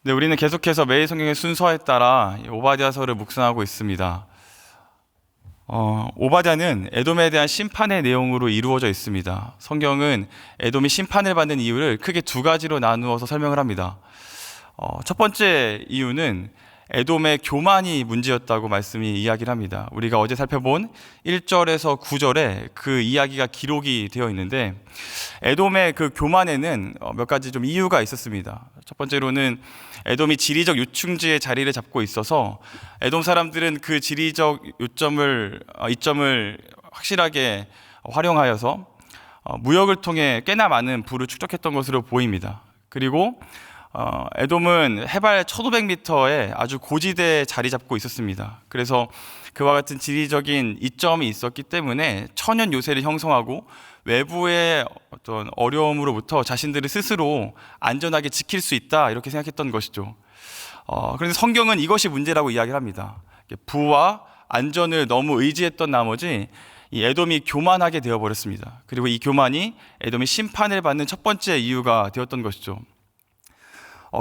네, 우리는 계속해서 매일 성경의 순서에 따라 이 오바댜서를 묵상하고 있습니다. 오바댜는 에돔에 대한 심판의 내용으로 이루어져 있습니다. 성경은 에돔이 심판을 받는 이유를 크게 두 가지로 나누어서 설명을 합니다. 첫 번째 이유는 에돔의 교만이 문제였다고 말씀이 이야기를 합니다. 우리가 어제 살펴본 1절에서 9절에 그 이야기가 기록이 되어 있는데, 에돔의 그 교만에는 몇 가지 좀 이유가 있었습니다. 첫 번째로는 에돔이 지리적 요충지의 자리를 잡고 있어서 에돔 사람들은 그 지리적 이점을 확실하게 활용하여서 무역을 통해 꽤나 많은 부를 축적했던 것으로 보입니다. 그리고 에돔은 해발 1500m에 아주 고지대에 자리 잡고 있었습니다. 그래서 그와 같은 지리적인 이점이 있었기 때문에 천연 요새를 형성하고 외부의 어떤 어려움으로부터 자신들을 스스로 안전하게 지킬 수 있다, 이렇게 생각했던 것이죠. 그런데 성경은 이것이 문제라고 이야기를 합니다. 부와 안전을 너무 의지했던 나머지 이 에돔이 교만하게 되어버렸습니다. 그리고 이 교만이 에돔이 심판을 받는 첫 번째 이유가 되었던 것이죠.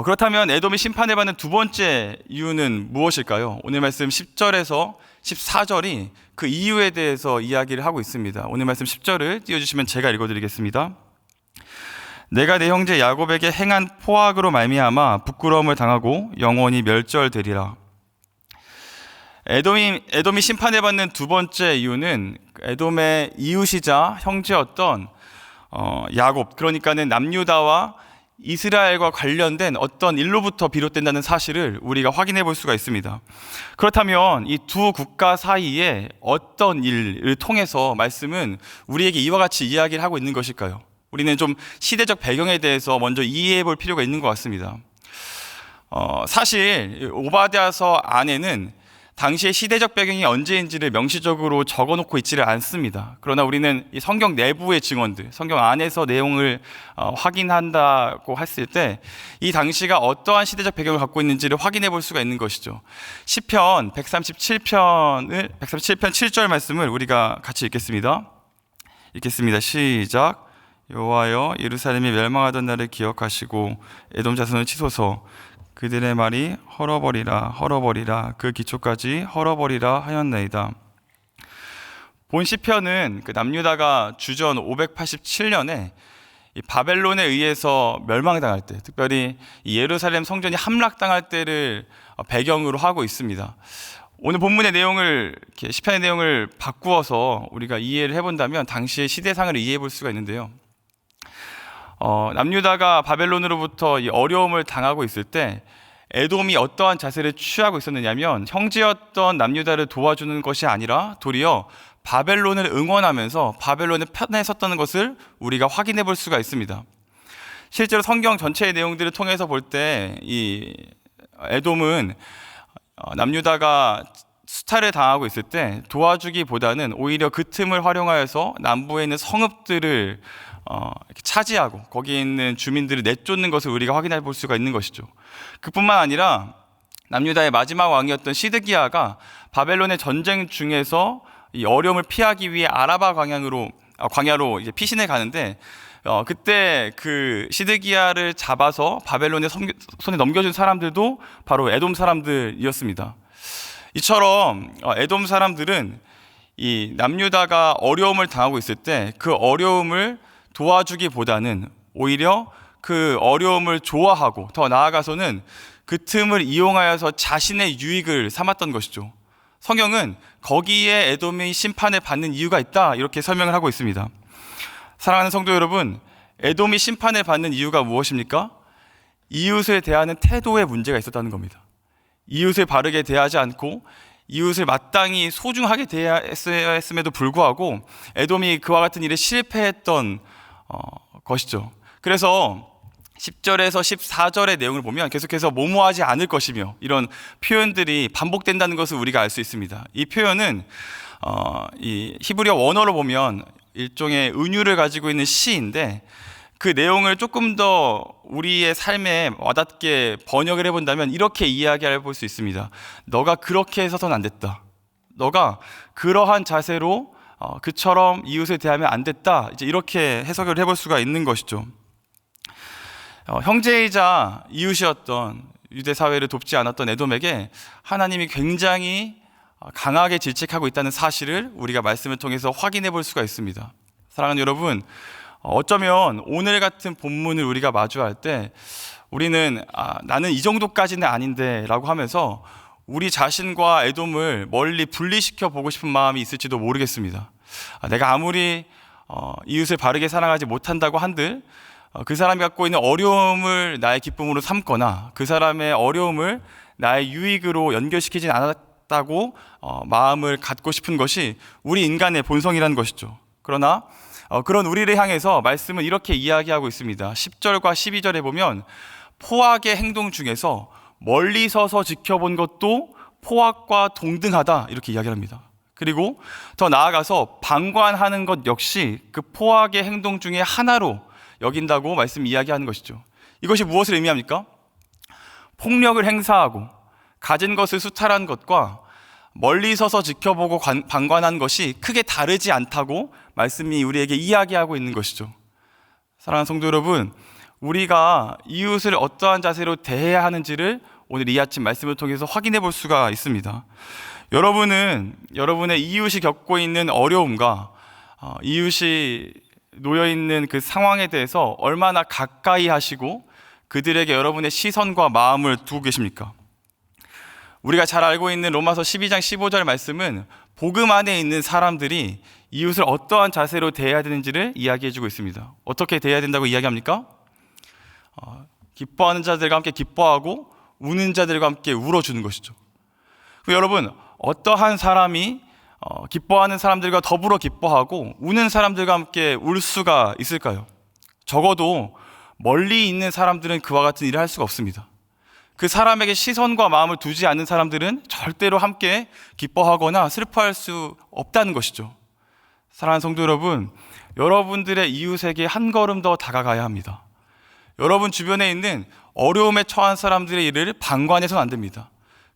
그렇다면 에돔이 심판을 받는 두 번째 이유는 무엇일까요? 오늘 말씀 10절에서 14절이 그 이유에 대해서 이야기를 하고 있습니다. 오늘 말씀 10절을 띄워주시면 제가 읽어드리겠습니다. 내가 내 형제 야곱에게 행한 포악으로 말미암아 부끄러움을 당하고 영원히 멸절되리라. 에돔이 심판을 받는 두 번째 이유는 에돔의 이웃이자 형제였던 야곱, 그러니까는 남유다와 이스라엘과 관련된 어떤 일로부터 비롯된다는 사실을 우리가 확인해 볼 수가 있습니다. 그렇다면 이 두 국가 사이에 어떤 일을 통해서 말씀은 우리에게 이와 같이 이야기를 하고 있는 것일까요? 우리는 좀 시대적 배경에 대해서 먼저 이해해 볼 필요가 있는 것 같습니다. 사실 오바댜서 안에는 당시의 시대적 배경이 언제인지를 명시적으로 적어놓고 있지를 않습니다. 그러나 우리는 이 성경 내부의 증언들, 성경 안에서 내용을 확인한다고 했을 때 이 당시가 어떠한 시대적 배경을 갖고 있는지를 확인해 볼 수가 있는 것이죠. 시편 137편 7절 말씀을 우리가 같이 읽겠습니다. 시작. 여호와여, 예루살렘이 멸망하던 날을 기억하시고 에돔 자손을 치소서. 그들의 말이 헐어버리라 그 기초까지 헐어버리라 하였나이다. 본 시편은 그 남유다가 주전 587년에 이 바벨론에 의해서 멸망당할 때, 특별히 이 예루살렘 성전이 함락당할 때를 배경으로 하고 있습니다. 오늘 본문의 내용을, 시편의 내용을 바꾸어서 우리가 이해를 해본다면 당시의 시대상을 이해해 볼 수가 있는데요. 남유다가 바벨론으로부터 이 어려움을 당하고 있을 때 에돔이 어떠한 자세를 취하고 있었느냐면, 형제였던 남유다를 도와주는 것이 아니라 도리어 바벨론을 응원하면서 바벨론의 편에 섰던 것을 우리가 확인해 볼 수가 있습니다. 실제로 성경 전체의 내용들을 통해서 볼 때 이 에돔은 남유다가 수탈을 당하고 있을 때 도와주기보다는 오히려 그 틈을 활용하여서 남부에 있는 성읍들을 차지하고 거기에 있는 주민들을 내쫓는 것을 우리가 확인해 볼 수가 있는 것이죠. 그뿐만 아니라 남유다의 마지막 왕이었던 시드기야가 바벨론의 전쟁 중에서 이 어려움을 피하기 위해 아라바 광야로 이제 피신해 가는데, 그때 그 시드기야를 잡아서 바벨론의 손에 넘겨준 사람들도 바로 에돔 사람들이었습니다. 이처럼 에돔 사람들은 이 남유다가 어려움을 당하고 있을 때 그 어려움을 도와주기보다는 오히려 그 어려움을 좋아하고 더 나아가서는 그 틈을 이용하여서 자신의 유익을 삼았던 것이죠. 성경은 거기에 에돔이 심판을 받는 이유가 있다, 이렇게 설명을 하고 있습니다. 사랑하는 성도 여러분, 에돔이 심판을 받는 이유가 무엇입니까? 이웃을 대하는 태도에 문제가 있었다는 겁니다. 이웃을 바르게 대하지 않고 이웃을 마땅히 소중하게 대했음에도 불구하고 에돔이 그와 같은 일에 실패했던 것이죠. 그래서 10절에서 14절의 내용을 보면 계속해서 모모하지 않을 것이며 이런 표현들이 반복된다는 것을 우리가 알 수 있습니다. 이 표현은 이 히브리어 원어로 보면 일종의 은유를 가지고 있는 시인데, 그 내용을 조금 더 우리의 삶에 와닿게 번역을 해본다면 이렇게 이야기해 볼 수 있습니다. 너가 그렇게 해서는 안 됐다. 너가 그러한 자세로 그처럼 이웃을 대하면 안 됐다. 이제 이렇게 해석을 해볼 수가 있는 것이죠. 형제이자 이웃이었던 유대 사회를 돕지 않았던 에돔에게 하나님이 굉장히 강하게 질책하고 있다는 사실을 우리가 말씀을 통해서 확인해 볼 수가 있습니다. 사랑하는 여러분, 어쩌면 오늘 같은 본문을 우리가 마주할 때 우리는 나는 이 정도까지는 아닌데 라고 하면서 우리 자신과 에돔을 멀리 분리시켜 보고 싶은 마음이 있을지도 모르겠습니다. 내가 아무리 이웃을 바르게 사랑하지 못한다고 한들 그 사람이 갖고 있는 어려움을 나의 기쁨으로 삼거나 그 사람의 어려움을 나의 유익으로 연결시키진 않았다고 마음을 갖고 싶은 것이 우리 인간의 본성이라는 것이죠. 그러나 그런 우리를 향해서 말씀은 이렇게 이야기하고 있습니다. 10절과 12절에 보면 포악의 행동 중에서 멀리 서서 지켜본 것도 포악과 동등하다 이렇게 이야기합니다. 그리고 더 나아가서 방관하는 것 역시 그 포악의 행동 중에 하나로 여긴다고 말씀 이야기하는 것이죠. 이것이 무엇을 의미합니까? 폭력을 행사하고 가진 것을 수탈한 것과 멀리 서서 지켜보고 방관한 것이 크게 다르지 않다고 말씀이 우리에게 이야기하고 있는 것이죠. 사랑하는 성도 여러분, 우리가 이웃을 어떠한 자세로 대해야 하는지를 오늘 이 아침 말씀을 통해서 확인해 볼 수가 있습니다. 여러분은 여러분의 이웃이 겪고 있는 어려움과 이웃이 놓여있는 그 상황에 대해서 얼마나 가까이 하시고 그들에게 여러분의 시선과 마음을 두고 계십니까? 우리가 잘 알고 있는 로마서 12장 15절 말씀은 복음 안에 있는 사람들이 이웃을 어떠한 자세로 대해야 되는지를 이야기해주고 있습니다. 어떻게 대해야 된다고 이야기합니까? 기뻐하는 자들과 함께 기뻐하고 우는 자들과 함께 울어주는 것이죠. 여러분, 어떠한 사람이 기뻐하는 사람들과 더불어 기뻐하고 우는 사람들과 함께 울 수가 있을까요? 적어도 멀리 있는 사람들은 그와 같은 일을 할 수가 없습니다. 그 사람에게 시선과 마음을 두지 않는 사람들은 절대로 함께 기뻐하거나 슬퍼할 수 없다는 것이죠. 사랑하는 성도 여러분, 여러분들의 이웃에게 한 걸음 더 다가가야 합니다. 여러분 주변에 있는 어려움에 처한 사람들의 일을 방관해서는 안 됩니다.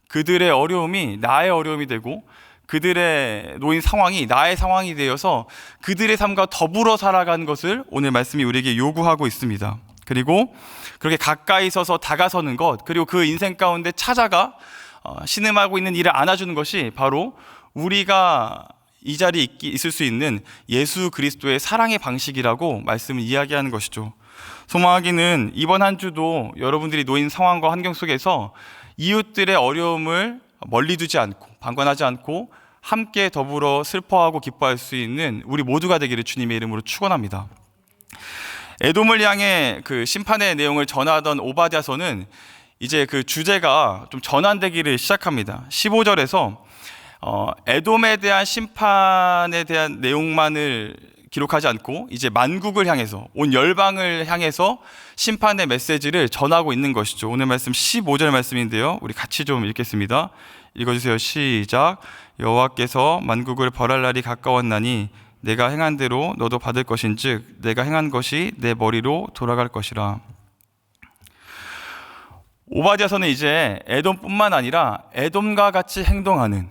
그들의 어려움이 나의 어려움이 되고 그들의 놓인 상황이 나의 상황이 되어서 그들의 삶과 더불어 살아가는 것을 오늘 말씀이 우리에게 요구하고 있습니다. 그리고 그렇게 가까이 서서 다가서는 것, 그리고 그 인생 가운데 찾아가 신음하고 있는 일을 안아주는 것이 바로 우리가 이 자리에 있을 수 있는 예수 그리스도의 사랑의 방식이라고 말씀을 이야기하는 것이죠. 소망하기는 이번 한 주도 여러분들이 놓인 상황과 환경 속에서 이웃들의 어려움을 멀리 두지 않고 방관하지 않고 함께 더불어 슬퍼하고 기뻐할 수 있는 우리 모두가 되기를 주님의 이름으로 축원합니다. 에돔을 향해 그 심판의 내용을 전하던 오바댜서는 이제 그 주제가 좀 전환되기를 시작합니다. 15절에서 에돔에 대한 심판에 대한 내용만을 기록하지 않고 이제 만국을 향해서 온 열방을 향해서 심판의 메시지를 전하고 있는 것이죠. 오늘 말씀 15절 말씀인데요, 우리 같이 좀 읽겠습니다. 읽어주세요. 시작. 여호와께서 만국을 벌할 날이 가까웠나니 내가 행한 대로 너도 받을 것인즉 내가 행한 것이 내 머리로 돌아갈 것이라. 오바댜서는 이제 에돔뿐만 아니라 에돔과 같이 행동하는,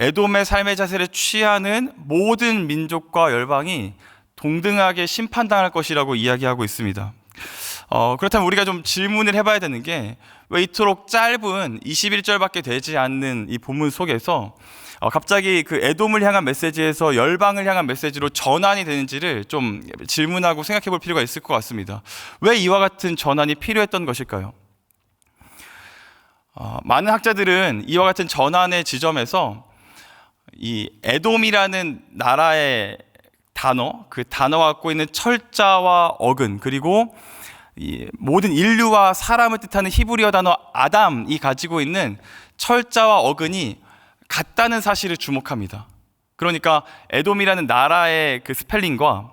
에돔의 삶의 자세를 취하는 모든 민족과 열방이 동등하게 심판당할 것이라고 이야기하고 있습니다. 그렇다면 우리가 좀 질문을 해봐야 되는 게, 왜 이토록 짧은 21절밖에 되지 않는 이 본문 속에서 갑자기 그 에돔을 향한 메시지에서 열방을 향한 메시지로 전환이 되는지를 좀 질문하고 생각해 볼 필요가 있을 것 같습니다. 왜 이와 같은 전환이 필요했던 것일까요? 많은 학자들은 이와 같은 전환의 지점에서 이 에돔이라는 나라의 단어, 그 단어가 갖고 있는 철자와 어근, 그리고 이 모든 인류와 사람을 뜻하는 히브리어 단어 아담이 가지고 있는 철자와 어근이 같다는 사실을 주목합니다. 그러니까 에돔이라는 나라의 그 스펠링과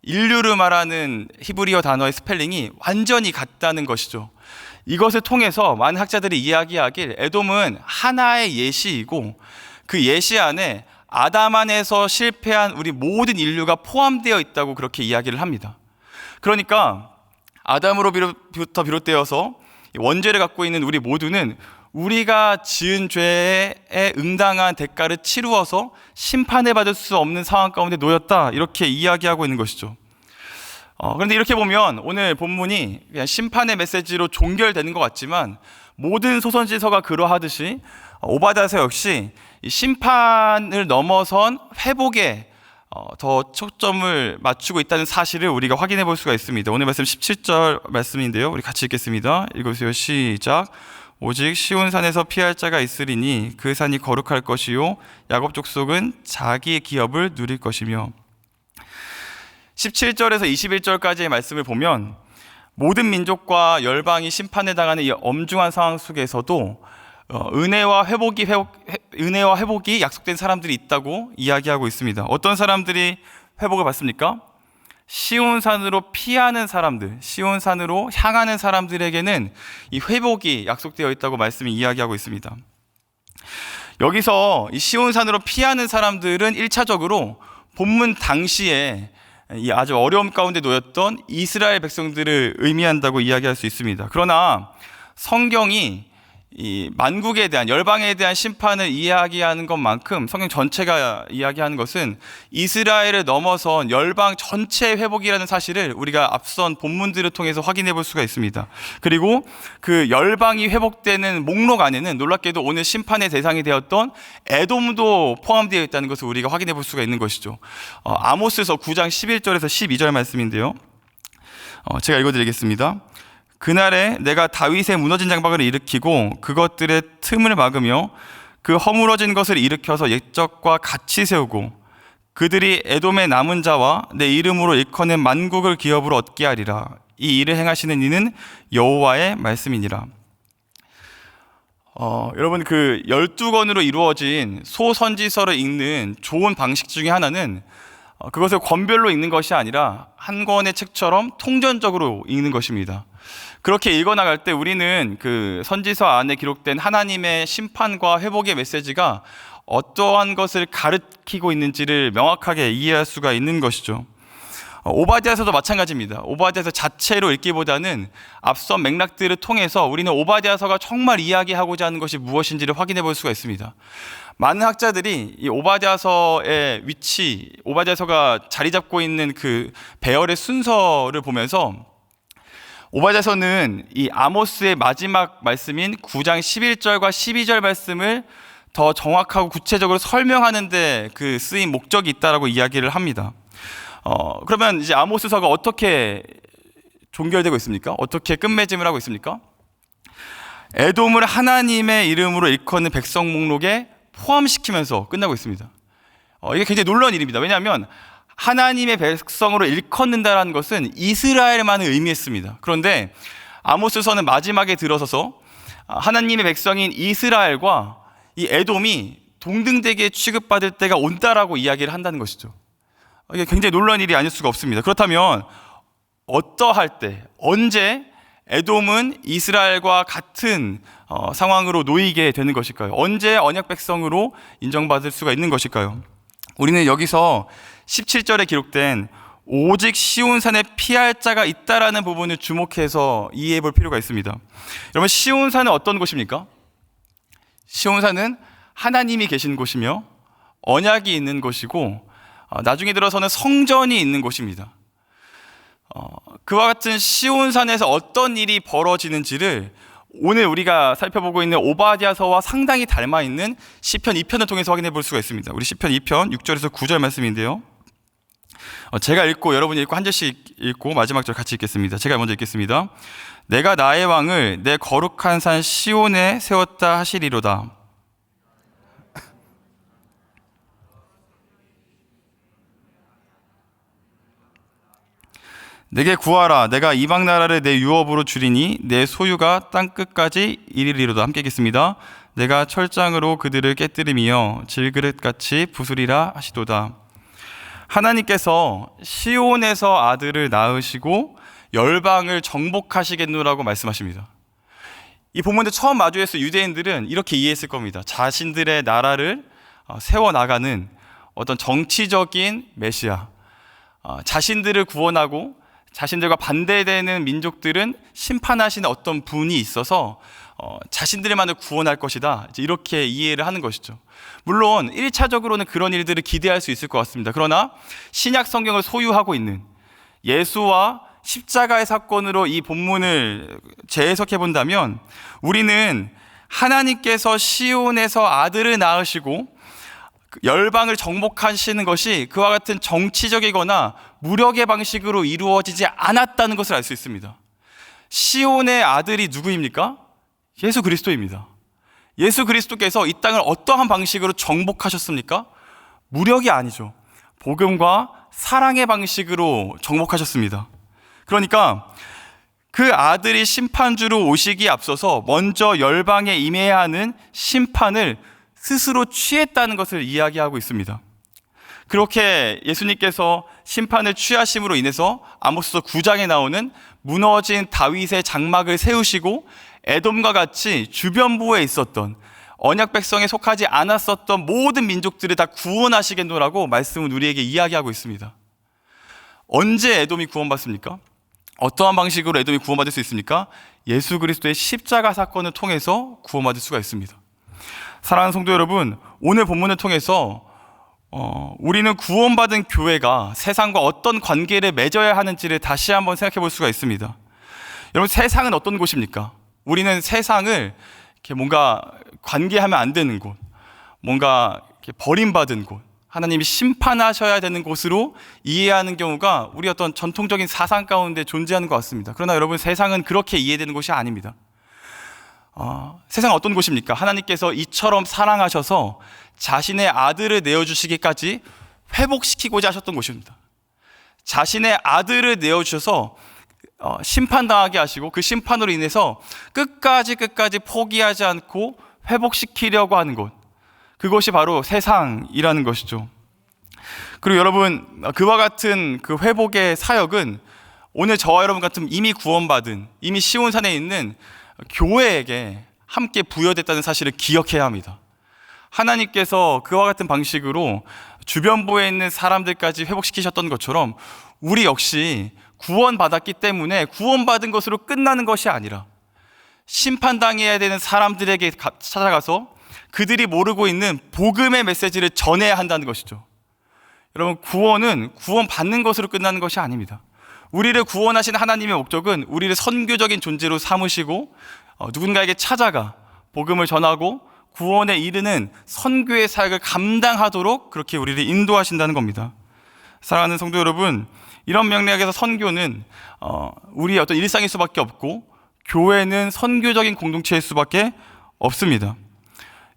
인류를 말하는 히브리어 단어의 스펠링이 완전히 같다는 것이죠. 이것을 통해서 많은 학자들이 이야기하길 에돔은 하나의 예시이고 그 예시 안에 아담 안에서 실패한 우리 모든 인류가 포함되어 있다고 그렇게 이야기를 합니다. 그러니까 아담으로부터 비롯되어서 원죄를 갖고 있는 우리 모두는 우리가 지은 죄에 응당한 대가를 치루어서 심판을 받을 수 없는 상황 가운데 놓였다, 이렇게 이야기하고 있는 것이죠. 그런데 이렇게 보면 오늘 본문이 그냥 심판의 메시지로 종결되는 것 같지만 모든 소선지서가 그러하듯이 오바댜서 역시 이 심판을 넘어선 회복에 더 초점을 맞추고 있다는 사실을 우리가 확인해 볼 수가 있습니다. 오늘 말씀 17절 말씀인데요. 우리 같이 읽겠습니다. 읽으세요. 시작. 오직 시온산에서 피할 자가 있으리니 그 산이 거룩할 것이요 야곱 족속은 자기의 기업을 누릴 것이며. 17절에서 21절까지의 말씀을 보면 모든 민족과 열방이 심판에 당하는 이 엄중한 상황 속에서도 은혜와 회복이 약속된 사람들이 있다고 이야기하고 있습니다. 어떤 사람들이 회복을 받습니까? 시온산으로 피하는 사람들, 시온산으로 향하는 사람들에게는 이 회복이 약속되어 있다고 말씀이 이야기하고 있습니다. 여기서 이 시온산으로 피하는 사람들은 1차적으로 본문 당시에 이 아주 어려움 가운데 놓였던 이스라엘 백성들을 의미한다고 이야기할 수 있습니다. 그러나 성경이 이 만국에 대한, 열방에 대한 심판을 이야기하는 것만큼 성경 전체가 이야기하는 것은 이스라엘을 넘어선 열방 전체의 회복이라는 사실을 우리가 앞선 본문들을 통해서 확인해 볼 수가 있습니다. 그리고 그 열방이 회복되는 목록 안에는 놀랍게도 오늘 심판의 대상이 되었던 에돔도 포함되어 있다는 것을 우리가 확인해 볼 수가 있는 것이죠. 아모스서 9장 11절에서 12절 말씀인데요. 제가 읽어드리겠습니다. 그날에 내가 다윗의 무너진 장막을 일으키고 그것들의 틈을 막으며 그 허물어진 것을 일으켜서 옛적과 같이 세우고 그들이 에돔의 남은 자와 내 이름으로 일컫는 만국을 기업으로 얻게 하리라. 이 일을 행하시는 이는 여호와의 말씀이니라. 여러분, 그 12권으로 이루어진 소선지서를 읽는 좋은 방식 중에 하나는 그것을 권별로 읽는 것이 아니라 한 권의 책처럼 통전적으로 읽는 것입니다. 그렇게 읽어나갈 때 우리는 그 선지서 안에 기록된 하나님의 심판과 회복의 메시지가 어떠한 것을 가르치고 있는지를 명확하게 이해할 수가 있는 것이죠. 오바댜서도 마찬가지입니다. 오바댜서 자체로 읽기보다는 앞선 맥락들을 통해서 우리는 오바댜서가 정말 이야기하고자 하는 것이 무엇인지를 확인해 볼 수가 있습니다. 많은 학자들이 이 오바댜서의 위치, 오바댜서가 자리 잡고 있는 그 배열의 순서를 보면서 오바댜서는 이 아모스의 마지막 말씀인 9장 11절과 12절 말씀을 더 정확하고 구체적으로 설명하는 데 그 쓰인 목적이 있다라고 이야기를 합니다. 그러면 이제 아모스서가 어떻게 종결되고 있습니까? 어떻게 끝맺음을 하고 있습니까? 에돔을 하나님의 이름으로 일컫는 백성 목록에 포함시키면서 끝나고 있습니다. 이게 굉장히 놀라운 일입니다. 왜냐하면 하나님의 백성으로 일컫는다라는 것은 이스라엘만을 의미했습니다. 그런데 아모스서는 마지막에 들어서서 하나님의 백성인 이스라엘과 이 에돔이 동등되게 취급받을 때가 온다라고 이야기를 한다는 것이죠. 이게 굉장히 놀라운 일이 아닐 수가 없습니다. 그렇다면 어떠할 때, 언제 에돔은 이스라엘과 같은 상황으로 놓이게 되는 것일까요? 언제 언약 백성으로 인정받을 수가 있는 것일까요? 우리는 여기서 17절에 기록된 오직 시온산에 피할 자가 있다라는 부분을 주목해서 이해해 볼 필요가 있습니다. 여러분, 시온산은 어떤 곳입니까? 시온산은 하나님이 계신 곳이며 언약이 있는 곳이고 나중에 들어서는 성전이 있는 곳입니다. 그와 같은 시온산에서 어떤 일이 벌어지는지를 오늘 우리가 살펴보고 있는 오바댜서와 상당히 닮아 있는 시편 2편을 통해서 확인해 볼 수가 있습니다. 우리 시편 2편 6절에서 9절 말씀인데요. 제가 읽고 여러분이 읽고 한 절씩 읽고 마지막 절 같이 읽겠습니다. 제가 먼저 읽겠습니다. 내가 나의 왕을 내 거룩한 산 시온에 세웠다 하시리로다. 내게 구하라. 내가 이방 나라를 내 유업으로 주리니 내 소유가 땅 끝까지 이르리로다. 함께 읽겠습니다. 내가 철장으로 그들을 깨뜨리며 질그릇같이 부수리라 하시도다. 하나님께서 시온에서 아들을 낳으시고 열방을 정복하시겠노라고 말씀하십니다. 이 본문을 처음 마주했을 유대인들은 이렇게 이해했을 겁니다. 자신들의 나라를 세워나가는 어떤 정치적인 메시아, 자신들을 구원하고 자신들과 반대되는 민족들은 심판하시는 어떤 분이 있어서 자신들만을 구원할 것이다, 이렇게 이해를 하는 것이죠. 물론 1차적으로는 그런 일들을 기대할 수 있을 것 같습니다. 그러나 신약 성경을 소유하고 있는 예수와 십자가의 사건으로 이 본문을 재해석해 본다면 우리는 하나님께서 시온에서 아들을 낳으시고 열방을 정복하시는 것이 그와 같은 정치적이거나 무력의 방식으로 이루어지지 않았다는 것을 알 수 있습니다. 시온의 아들이 누구입니까? 예수 그리스도입니다. 예수 그리스도께서 이 땅을 어떠한 방식으로 정복하셨습니까? 무력이 아니죠. 복음과 사랑의 방식으로 정복하셨습니다. 그러니까 그 아들이 심판주로 오시기에 앞서서 먼저 열방에 임해야 하는 심판을 스스로 취했다는 것을 이야기하고 있습니다. 그렇게 예수님께서 심판을 취하심으로 인해서 아모스서 9장에 나오는 무너진 다윗의 장막을 세우시고 에돔과 같이 주변부에 있었던 언약 백성에 속하지 않았었던 모든 민족들을 다 구원하시겠노라고 말씀은 우리에게 이야기하고 있습니다. 언제 에돔이 구원받습니까? 어떠한 방식으로 에돔이 구원받을 수 있습니까? 예수 그리스도의 십자가 사건을 통해서 구원받을 수가 있습니다. 사랑하는 성도 여러분, 오늘 본문을 통해서 우리는 구원받은 교회가 세상과 어떤 관계를 맺어야 하는지를 다시 한번 생각해 볼 수가 있습니다. 여러분, 세상은 어떤 곳입니까? 우리는 세상을 이렇게 뭔가 관계하면 안 되는 곳, 뭔가 이렇게 버림받은 곳, 하나님이 심판하셔야 되는 곳으로 이해하는 경우가 우리 어떤 전통적인 사상 가운데 존재하는 것 같습니다. 그러나 여러분, 세상은 그렇게 이해되는 곳이 아닙니다. 세상은 어떤 곳입니까? 하나님께서 이처럼 사랑하셔서 자신의 아들을 내어주시기까지 회복시키고자 하셨던 곳입니다. 자신의 아들을 내어주셔서 심판당하게 하시고 그 심판으로 인해서 끝까지 포기하지 않고 회복시키려고 하는 곳, 그것이 바로 세상이라는 것이죠. 그리고 여러분, 그와 같은 그 회복의 사역은 오늘 저와 여러분 같은 이미 구원받은, 이미 시온산에 있는 교회에게 함께 부여됐다는 사실을 기억해야 합니다. 하나님께서 그와 같은 방식으로 주변부에 있는 사람들까지 회복시키셨던 것처럼 우리 역시 구원받았기 때문에 구원받은 것으로 끝나는 것이 아니라 심판당해야 되는 사람들에게 찾아가서 그들이 모르고 있는 복음의 메시지를 전해야 한다는 것이죠. 여러분, 구원은 구원받는 것으로 끝나는 것이 아닙니다. 우리를 구원하신 하나님의 목적은 우리를 선교적인 존재로 삼으시고 누군가에게 찾아가 복음을 전하고 구원에 이르는 선교의 사역을 감당하도록 그렇게 우리를 인도하신다는 겁니다. 사랑하는 성도 여러분, 이런 맥락에서 선교는 우리의 어떤 일상일 수밖에 없고 교회는 선교적인 공동체일 수밖에 없습니다.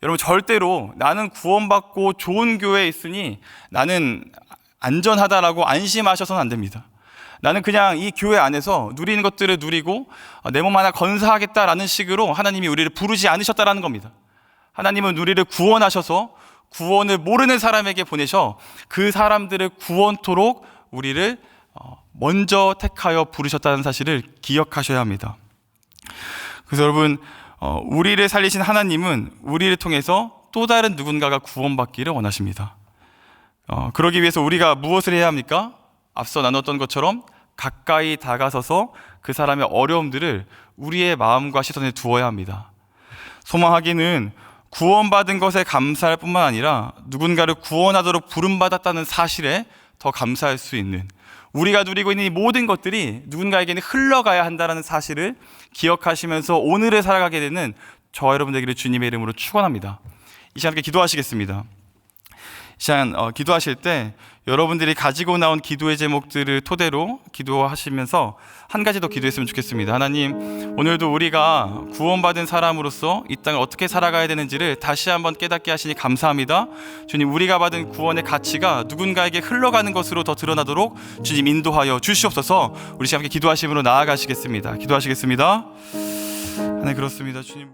여러분, 절대로 나는 구원받고 좋은 교회에 있으니 나는 안전하다라고 안심하셔서는 안 됩니다. 나는 그냥 이 교회 안에서 누리는 것들을 누리고 내 몸 하나 건사하겠다라는 식으로 하나님이 우리를 부르지 않으셨다라는 겁니다. 하나님은 우리를 구원하셔서 구원을 모르는 사람에게 보내셔 그 사람들을 구원토록 우리를 먼저 택하여 부르셨다는 사실을 기억하셔야 합니다. 그래서 여러분, 우리를 살리신 하나님은 우리를 통해서 또 다른 누군가가 구원받기를 원하십니다. 그러기 위해서 우리가 무엇을 해야 합니까? 앞서 나눴던 것처럼 가까이 다가서서 그 사람의 어려움들을 우리의 마음과 시선에 두어야 합니다. 소망하기는 구원받은 것에 감사할 뿐만 아니라 누군가를 구원하도록 부름받았다는 사실에 더 감사할 수 있는, 우리가 누리고 있는 이 모든 것들이 누군가에게는 흘러가야 한다는 사실을 기억하시면서 오늘을 살아가게 되는 저와 여러분 되기를 주님의 이름으로 축원합니다. 이 시간 함께 기도하시겠습니다. 이 시간 기도하실 때 여러분들이 가지고 나온 기도의 제목들을 토대로 기도하시면서 한 가지 더 기도했으면 좋겠습니다. 하나님, 오늘도 우리가 구원받은 사람으로서 이 땅을 어떻게 살아가야 되는지를 다시 한번 깨닫게 하시니 감사합니다. 주님, 우리가 받은 구원의 가치가 누군가에게 흘러가는 것으로 더 드러나도록 주님 인도하여 주시옵소서. 우리 함께 기도하심으로 나아가시겠습니다. 기도하시겠습니다. 하나님, 그렇습니다. 주님.